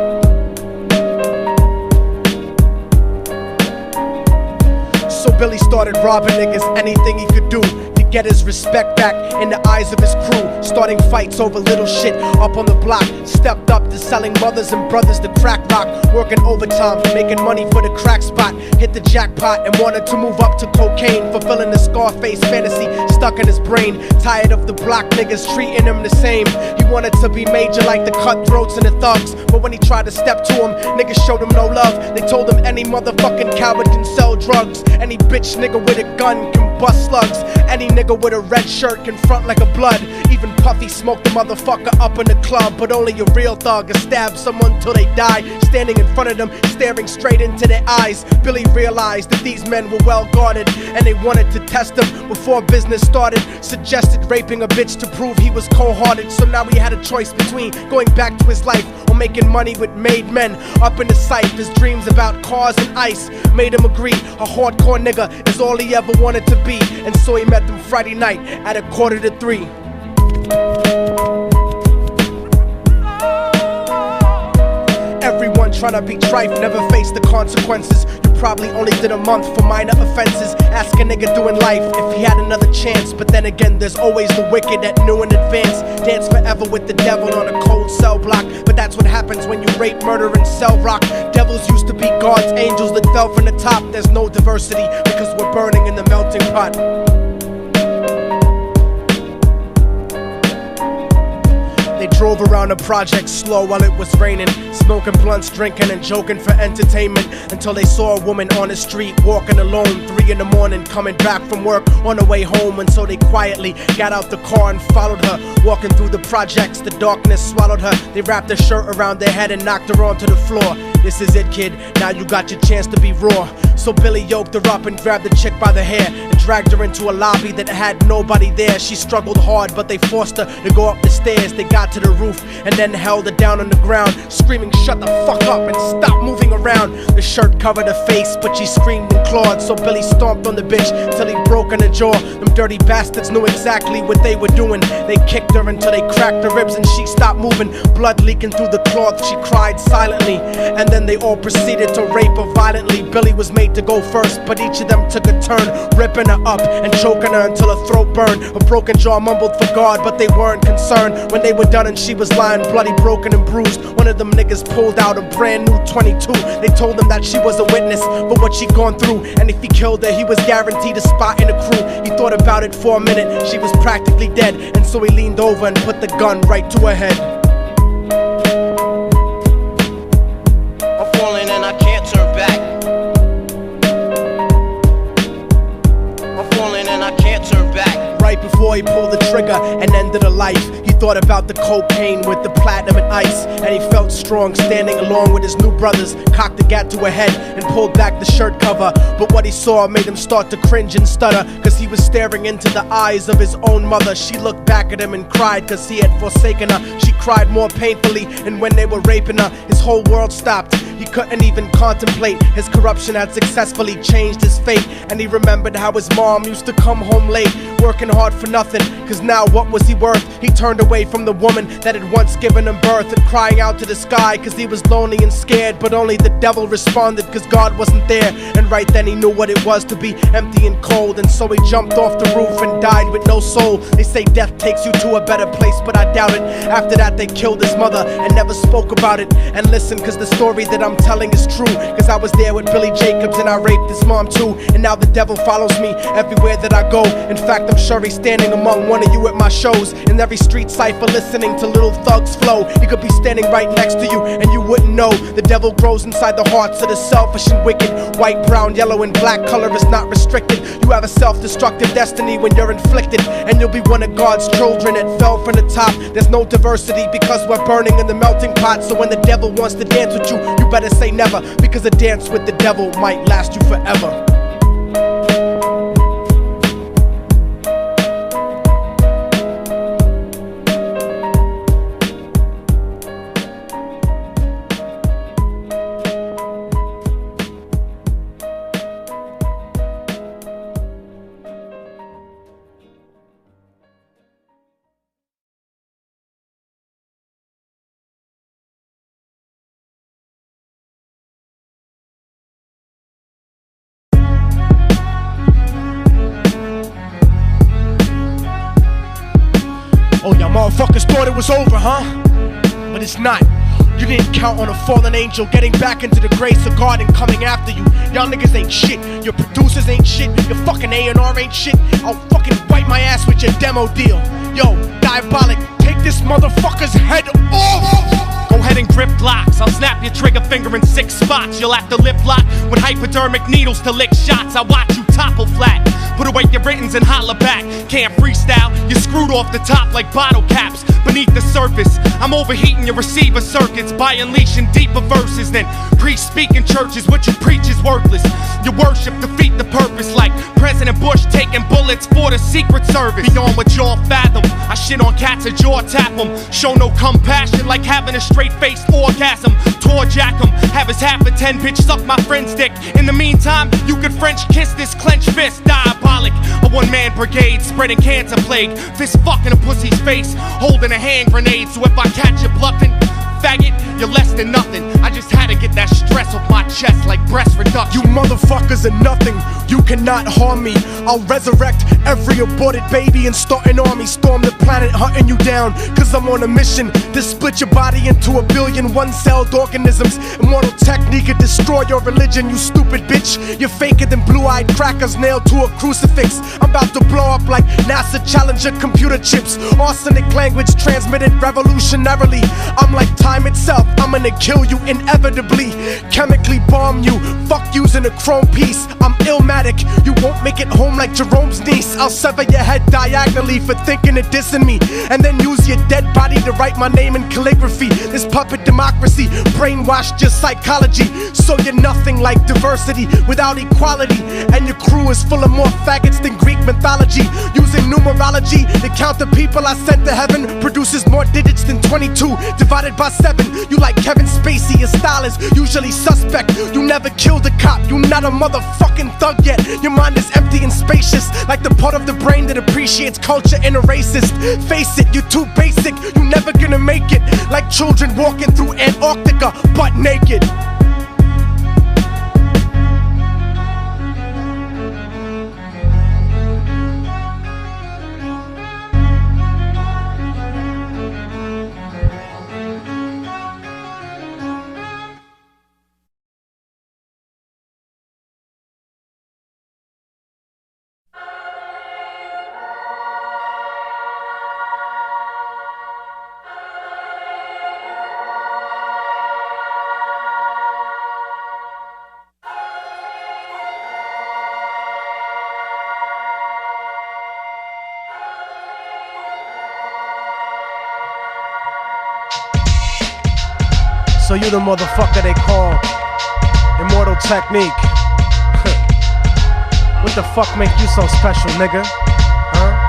So Billy started robbing niggas, anything he could do to get his respect back in the eyes of his crew. Starting fights over little shit up on the block. Stepped up to selling mothers and brothers to crack rock. Working overtime, making money for the crack spot. Hit the jackpot and wanted to move up to cocaine. Fulfilling the Scarface fantasy stuck in his brain. Tired of the block niggas treating him the same. He wanted to be major like the cutthroats and the thugs. But when he tried to step to him, niggas showed him no love. They told him any motherfucking coward can sell drugs. Any bitch nigga with a gun can bust slugs. Any nigga with a red shirt can front like a blood. Even Puffy smoked the motherfucker up in the club. But only a real thug can stab someone till they die. Standing in front of them, staring straight into their eyes, Billy realized that these men were well guarded, and they wanted to test him before business started. Suggested raping a bitch to prove he was cold-hearted. So now he had a choice between going back to his life or making money with made men. Up in the sight, his dreams about cars and ice made him agree a hardcore nigga is all he ever wanted to be. And so he met them Friday night at 2:45. Everyone tryna be trife, never face the consequences. You probably only did a month for minor offenses. Ask a nigga doing life if he had another chance. But then again, there's always the wicked that knew in advance. Dance forever with the devil on a cold cell block. But that's what happens when you rape, murder, and sell rock. Devils used to be gods, angels that fell from the top. There's no diversity because we're burning in the melting pot. They drove around the project slow while it was raining, smoking blunts, drinking and joking for entertainment, until they saw a woman on the street walking alone, 3 in the morning, coming back from work on the way home. And so they quietly got out the car and followed her. Walking through the projects, the darkness swallowed her. They wrapped her shirt around their head and knocked her onto the floor. This is it, kid, now you got your chance to be raw. So Billy yoked her up and grabbed the chick by the hair and dragged her into a lobby that had nobody there. She struggled hard, but they forced her to go up the stairs. They got to the roof and then held her down on the ground, screaming, "Shut the fuck up and stop moving around." The shirt covered her face, but she screamed and clawed. So Billy stomped on the bitch till he broke in her jaw. Them dirty bastards knew exactly what they were doing. They kicked her until they cracked her ribs and she stopped moving. Blood leaking through the cloth, she cried silently. And then they all proceeded to rape her violently. Billy was made to go first, but each of them took a turn, ripping her up and choking her until her throat burned. Her broken jaw mumbled for God, but they weren't concerned. When they were done and she was lying bloody, broken and bruised, one of them niggas pulled out a brand new 22. They told him that she was a witness for what she'd gone through, and if he killed her, he was guaranteed a spot in the crew. He thought about it for a minute, she was practically dead, and so he leaned over and put the gun right to her head. I'm falling and I can't turn back. I'm falling and I can't turn back. Right before he pulled the trigger and ended her life, he thought about the cocaine with the platinum and ice, and he felt strong standing along with his new brothers. Cocked the gat to her head and pulled back the shirt cover, but what he saw made him start to cringe and stutter, cause he was staring into the eyes of his own mother. She looked back at him and cried cause he had forsaken her. She cried more painfully, and when they were raping her, his whole world stopped. He couldn't even contemplate. His corruption had successfully changed his fate, and he remembered how his mom used to come home late, working hard for nothing, cause now what was he worth? He turned away from the woman that had once given him birth, and crying out to the sky cause he was lonely and scared, but only the devil responded cause God wasn't there. And right then he knew what it was to be empty and cold, and so he jumped off the roof and died with no soul. They say death takes you to a better place, but I doubt it. After that they killed his mother and never spoke about it. And listen, cause the story that I'm telling is true, cause I was there with Billy Jacobs and I raped his mom too. And now the devil follows me everywhere that I go. In fact, I'm sure he's standing among one of you at my shows, in every street cipher listening to Little Thug's flow. He could be standing right next to you and you wouldn't know. The devil grows inside the hearts of the selfish and wicked. White, brown, yellow and black color is not restricted. You have a self-destructive destiny when you're inflicted, and you'll be one of God's children that fell from the top. There's no diversity because we're burning in the melting pot. So when the devil wants to dance with you, you better say never, because a dance with the devil might last you forever. Oh, y'all motherfuckers thought it was over, huh? But it's not. You didn't count on a fallen angel getting back into the grace of God and coming after you. Y'all niggas ain't shit. Your producers ain't shit. Your fucking A&R ain't shit. I'll fucking wipe my ass with your demo deal. Yo, Diabolic, take this motherfucker's head off! Go ahead and grip blocks. I'll snap your trigger finger in 6 spots. You'll have to lip lock with hypodermic needles to lick shots. I watch you topple flat. Put away your writtens and holler back. Can't freestyle, you're screwed off the top like bottle caps. Beneath the surface, I'm overheating your receiver circuits by unleashing deeper verses than priests speak in churches. What you preach is worthless. Your worship defeat the purpose, like President Bush taking bullets for the Secret Service. Beyond what y'all fathom, I shit on cats and jaw tap them. Show no compassion like having a straight-faced orgasm. Tour jack them, have his half a 10 bitch suck my friend's dick. In the meantime, you could French kiss this clenched fist. Diabolic, a one-man brigade spreading cancer plague. Fist fucking a pussy's face, holding a hand grenade. So if I catch you bluffing, faggot, you're less than nothing. I just had to get that stress off my chest like breast reduction. You motherfuckers are nothing, you cannot harm me. I'll resurrect every aborted baby and start an army. Storm the planet hunting you down, cause I'm on a mission to split your body into 1 billion one-celled organisms. Immortal technique could destroy your religion, you stupid bitch. You're faker than blue-eyed crackers nailed to a crucifix. I'm about to blow up like NASA Challenger computer chips. Arsenic language transmitted revolutionarily. I'm like time itself, I'm gonna kill you inevitably. Chemically bomb you, fuck using a chrome piece. I'm illmatic, you won't make it home like Jerome's niece. I'll sever your head diagonally for thinking of dissing me, and then use your dead body to write my name in calligraphy. This puppet democracy brainwashed your psychology, so you're nothing like diversity without equality. And your crew is full of more faggots than Greek mythology. Using numerology to count the people I sent to heaven produces more digits than 22 divided by 7. You like Kevin Spacey, your style is usually suspect. You never killed a cop, you not a motherfucking thug yet. Your mind is empty and spacious, like the part of the brain that appreciates culture and a racist. Face it, you're too basic, you never gonna make it. Like children walking through Antarctica butt naked. So you the motherfucker they call Immortal Technique. What the fuck make you so special, nigga? Huh?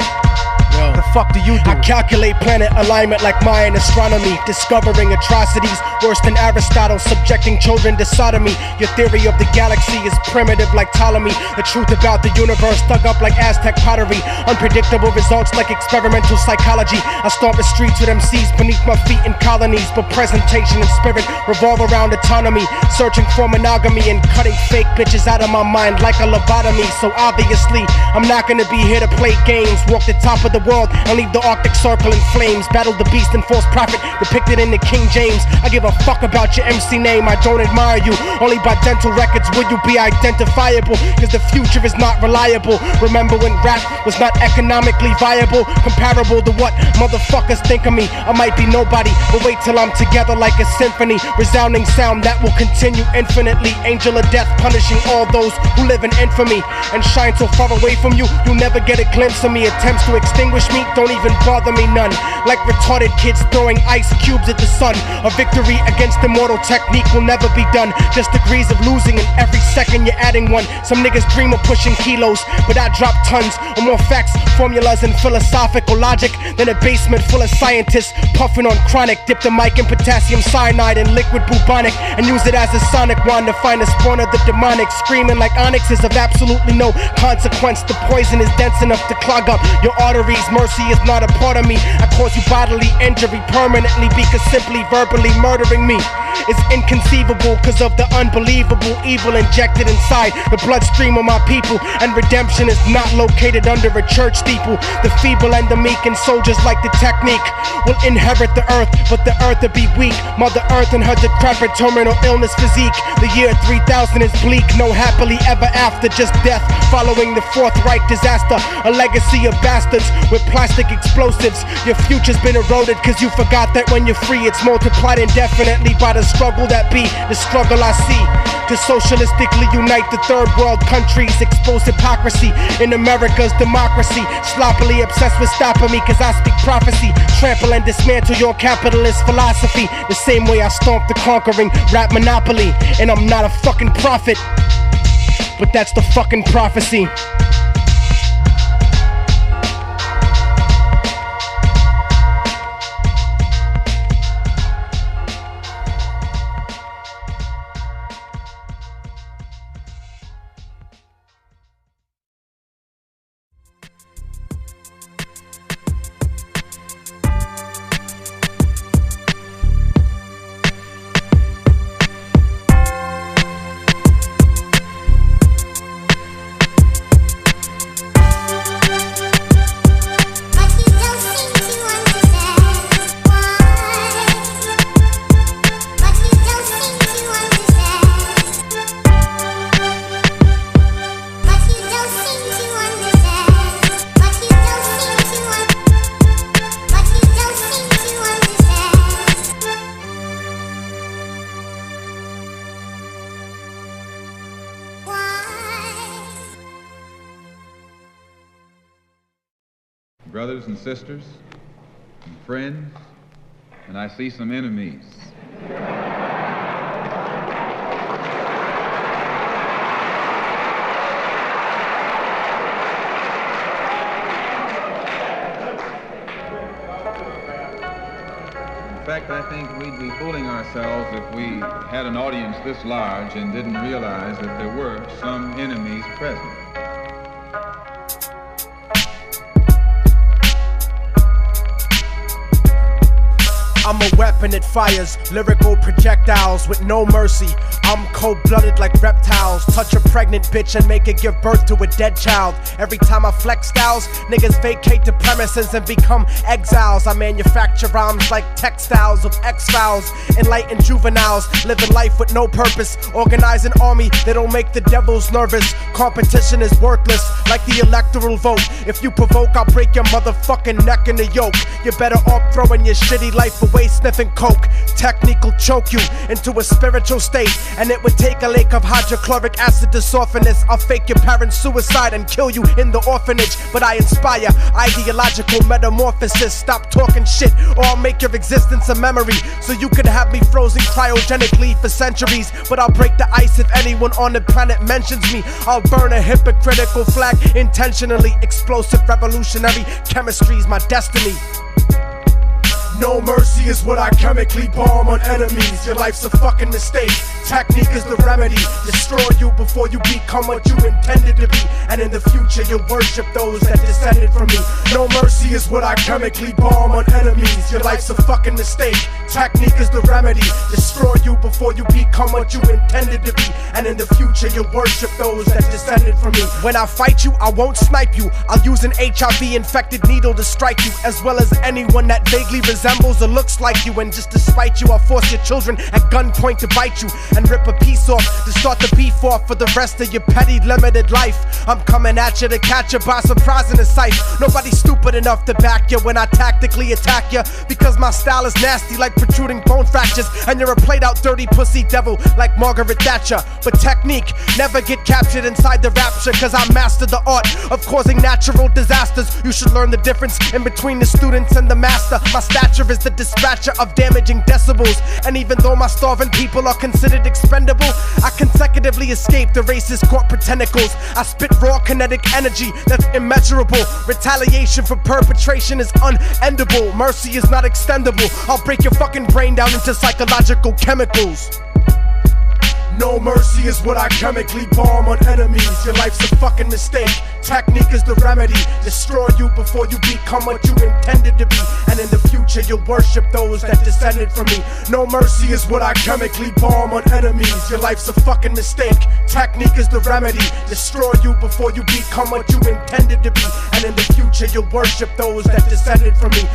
Yo. The fuck do you do? I calculate planet alignment like Mayan astronomy, discovering atrocities worse than Aristotle, subjecting children to sodomy. Your theory of the galaxy is primitive like Ptolemy. The truth about the universe dug up like Aztec pottery. Unpredictable results like experimental psychology. I stomp the streets with MCs beneath my feet in colonies, but presentation and spirit revolve around autonomy. Searching for monogamy and cutting fake bitches out of my mind like a lobotomy. So obviously, I'm not gonna be here to play games. Walk the top of the world and leave the Arctic Circle in flames. Battle the beast and false prophet depicted in the King James. I give a fuck about your MC name, I don't admire you. Only by dental records will you be identifiable, cause the future is not reliable. Remember when rap was not economically viable, comparable to what motherfuckers think of me. I might be nobody, but wait till I'm together like a symphony. Resounding sound that will continue infinitely. Angel of death punishing all those who live in infamy and shine so far away from you, you'll never get a glimpse of me. Attempts to extinguish me don't even bother me none. Like retarded kids throwing ice cubes at the sun. A victory against Immortal Technique will never be done. Just degrees of losing, and every second you're adding one. Some niggas dream of pushing kilos, but I drop tons of more facts, formulas, and philosophical logic than a basement full of scientists puffing on chronic. Dip the mic in potassium cyanide and liquid bubonic and use it as a sonic wand to find the spawn of the demonic. Screaming like onyx is of absolutely no consequence. The poison is dense enough to clog up your arteries. Mercy is not a part of me. I cause you bodily injury permanently because simply verbally murdering me is inconceivable cause of the unbelievable evil injected inside the bloodstream of my people. And redemption is not located under a church steeple. The feeble and the meek and soldiers like the technique will inherit the earth, but the earth will be weak. Mother Earth and her decrepit terminal illness physique. The year 3000 is bleak, no happily ever after, just death following the Fourth Reich disaster. A legacy of bastards with plastic explosives. Your future's been eroded cause you forgot that when you're free it's multiplied indefinitely by the struggle that be the struggle I see. To socialistically unite the third world countries, expose hypocrisy in America's democracy. Sloppily obsessed with stopping me cause I speak prophecy. Trample and dismantle your capitalist philosophy the same way I stomp the conquering rap monopoly. And I'm not a fucking prophet, but that's the fucking prophecy. Brothers and sisters, and friends, and I see some enemies. In fact, I think we'd be fooling ourselves if we had an audience this large and didn't realize that there were some enemies present. I'm a weapon that fires lyrical projectiles with no mercy. I'm cold-blooded like reptiles. Touch a pregnant bitch and make her give birth to a dead child. Every time I flex styles, niggas vacate the premises and become exiles. I manufacture rhymes like textiles of X-Files. Enlightened juveniles, living life with no purpose. Organize an army that'll make the devils nervous. Competition is worthless, like the electoral vote. If you provoke, I'll break your motherfucking neck in the yoke. You're better off throwing your shitty life away sniffing coke. Technique will choke you into a spiritual state And it would take a lake of hydrochloric acid to soften this. I'll fake your parents' suicide and kill you in the orphanage. But I inspire ideological metamorphosis. Stop talking shit or I'll make your existence a memory. So you can have me frozen cryogenically for centuries. But I'll break the ice if anyone on the planet mentions me. I'll burn a hypocritical flag intentionally. Explosive revolutionary chemistry's my destiny. No mercy is what I chemically bomb on enemies. Your life's a fucking mistake. Technique is the remedy. Destroy you before you become what you intended to be. And in the future you'll worship those that descended from me. No mercy is what I chemically bomb on enemies. Your life's a fucking mistake. Technique is the remedy. Destroy you before you become what you intended to be. And in the future you'll worship those that descended from me. When I fight you, I won't snipe you. I'll use an HIV infected needle to strike you, as well as anyone that vaguely resembles or looks like you. And just to spite you, I'll force your children at gunpoint to bite you and rip a piece off to start the beef off for the rest of your petty limited life. I'm coming at you to catch you by surprise in the sight. Nobody's stupid enough to back you when I tactically attack you, because my style is nasty like protruding bone fractures, and you're a played out dirty pussy devil like Margaret Thatcher. But technique never get captured inside the rapture, cause I master the art of causing natural disasters. You should learn the difference in between the students and the master. My stature is the dispatcher of damaging decibels, and even though my starving people are considered expendable, I consecutively escape the racist corporate tentacles. I spit raw kinetic energy that's immeasurable. Retaliation for perpetration is unendable. Mercy is not extendable. I'll break your fucking brain down into psychological chemicals. No mercy is what I chemically bomb on enemies. Your life's a fucking mistake. Technique is the remedy. Destroy you before you become what you intended to be. And in the future you'll worship those that descended from me. No mercy is what I chemically bomb on enemies. Your life's a fucking mistake. Technique is the remedy. Destroy you before you become what you intended to be. And in the future you'll worship those that descended from me.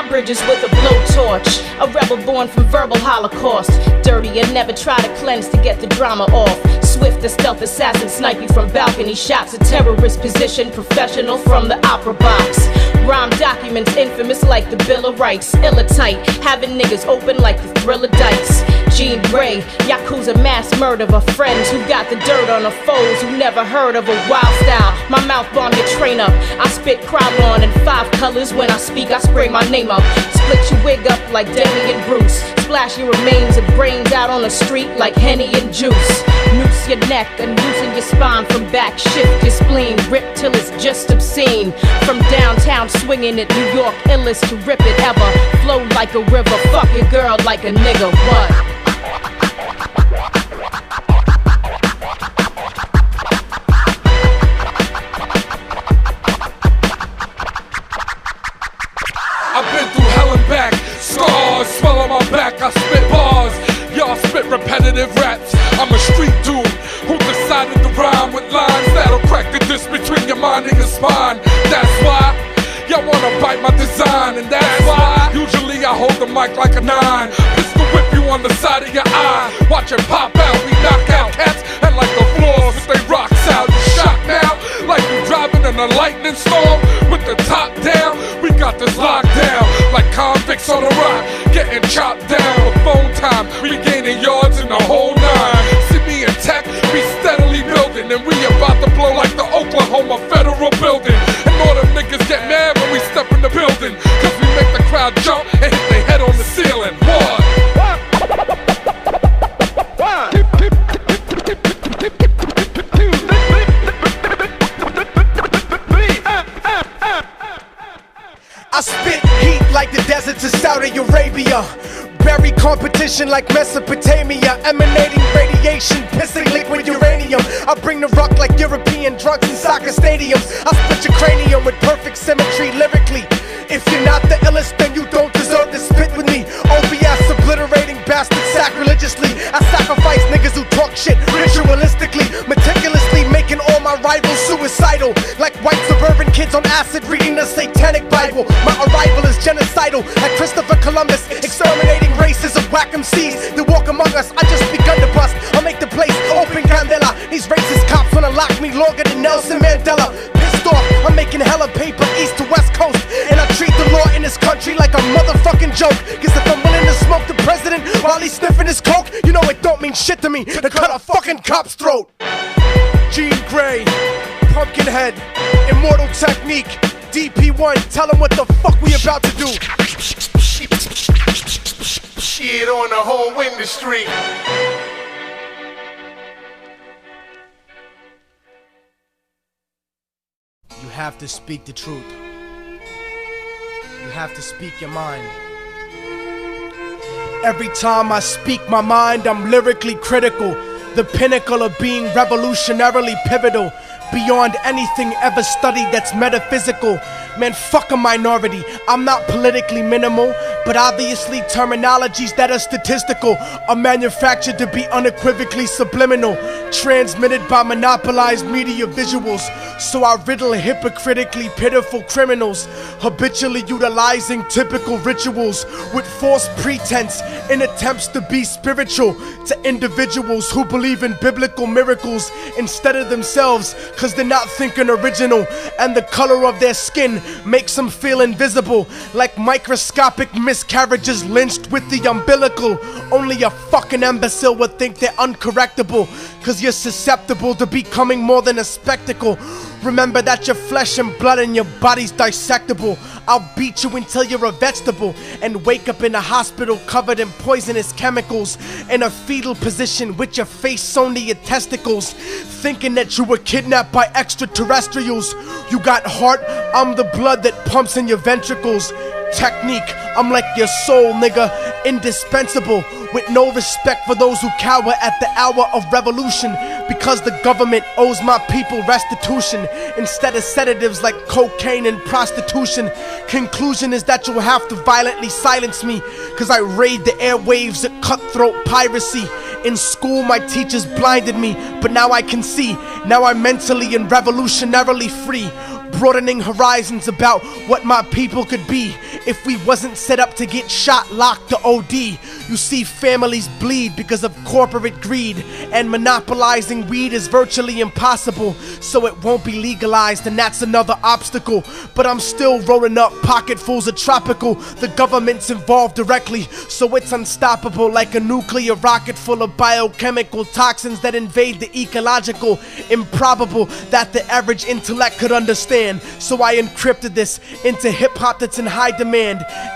Bridges with a blowtorch, a rebel born from verbal holocaust. Dirty and never try to cleanse to get the drama off. Swift, a stealth assassin, snipe you from balcony shots. A terrorist position, professional from the opera box. Rhyme documents infamous like the Bill of Rights. Illa tight, having niggas open like the Thriller dice. Jean Grey, Yakuza mass murder of friends who got the dirt on the foes who never heard of a wild style. My mouth bomb your train up. I spit Krylon in 5 colors. When I speak, I spray my name up. Split your wig up like Damian Bruce. Splash your remains of brains out on the street like Henny and juice. Noose your neck and loosen your spine from back. Shift your spleen, rip till it's just obscene. From downtown swinging at New York, illest to rip it ever. Flow like a river, fuck your girl like a nigga. What? I've been through hell and back, scars, swell on my back, I spit bars, y'all spit repetitive raps. I'm a street dude who decided to rhyme with lines that'll crack the disc between your mind and your spine. That's why y'all wanna bite my design, and that's why usually I hold the mic like a 9. Pistol whip you on the side of your eye, watch it pop out, we knock out cats and like the floors with they rocks out. You shocked now, like you driving in a lightning storm with the top down. We got this locked down like convicts on a rock, getting chopped down with phone time. We gaining yards in the whole 9. See me in tech, we steadily building, and we about to blow like the Oklahoma Federal Building. And all them niggas get mad when we step in the building, cause we make the crowd jump and hit their head on the ceiling. What? I spit heat like the deserts of Saudi Arabia. Bury competition like Mesopotamia. Emanating radiation, pissing liquid uranium. I bring the rock like European drugs in soccer stadiums. I split your cranium with perfect symmetry lyrically. If you're not the illest, then you don't deserve suicidal, like white suburban kids on acid reading the satanic Bible. My arrival is genocidal, like Christopher Columbus, exterminating races of whack MCs that walk among us. I just begun to bust, I'll make the place open candela. These racist cops wanna lock me longer than Nelson Mandela. Pissed off, I'm making hella paper east to west coast, and I treat the law in this country like a motherfucking joke. Cause if I'm willing to smoke the president while he's sniffing his coke, you know it don't mean shit to me to cut a fucking cop's throat. Jean Grey, Pumpkinhead, Immortal Technique, DP1, tell them what the fuck we about to do. Shit on the whole industry. You have to speak the truth. You have to speak your mind. Every time I speak my mind, I'm lyrically critical. The pinnacle of being revolutionarily pivotal. Beyond anything ever studied that's metaphysical. Man, fuck a minority. I'm not politically minimal, but obviously terminologies that are statistical are manufactured to be unequivocally subliminal, transmitted by monopolized media visuals. So I riddle hypocritically pitiful criminals, habitually utilizing typical rituals with false pretense in attempts to be spiritual to individuals who believe in biblical miracles instead of themselves, cause they're not thinking original, and the color of their skin makes them feel invisible, like microscopic miscarriages lynched with the umbilical. Only a fucking imbecile would think they're uncorrectable, cause you're susceptible to becoming more than a spectacle. Remember that you're flesh and blood and your body's dissectable. I'll beat you until you're a vegetable and wake up in a hospital covered in poisonous chemicals, in a fetal position with your face sewn to your testicles, thinking that you were kidnapped by extraterrestrials. You got heart, I'm the blood that pumps in your ventricles. Technique, I'm like your soul, nigga, indispensable, with no respect for those who cower at the hour of revolution, because the government owes my people restitution instead of sedatives like cocaine and prostitution. Conclusion is that you'll have to violently silence me, cause I raid the airwaves at cutthroat piracy. In school my teachers blinded me, but now I can see. Now I'm mentally and revolutionarily free, broadening horizons about what my people could be if we wasn't set up to get shot, locked, or OD. You see, families bleed because of corporate greed, and monopolizing weed is virtually impossible, so it won't be legalized, and that's another obstacle. But I'm still rolling up pocketfuls of tropical. The government's involved directly, so it's unstoppable, like a nuclear rocket full of biochemical toxins that invade the ecological. Improbable that the average intellect could understand, so I encrypted this into hip-hop that's in high demand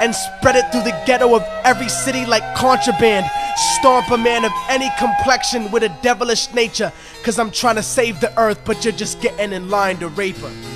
and spread it through the ghetto of every city like contraband. Stomp a man of any complexion with a devilish nature, cause I'm trying to save the earth, but you're just getting in line to rape her.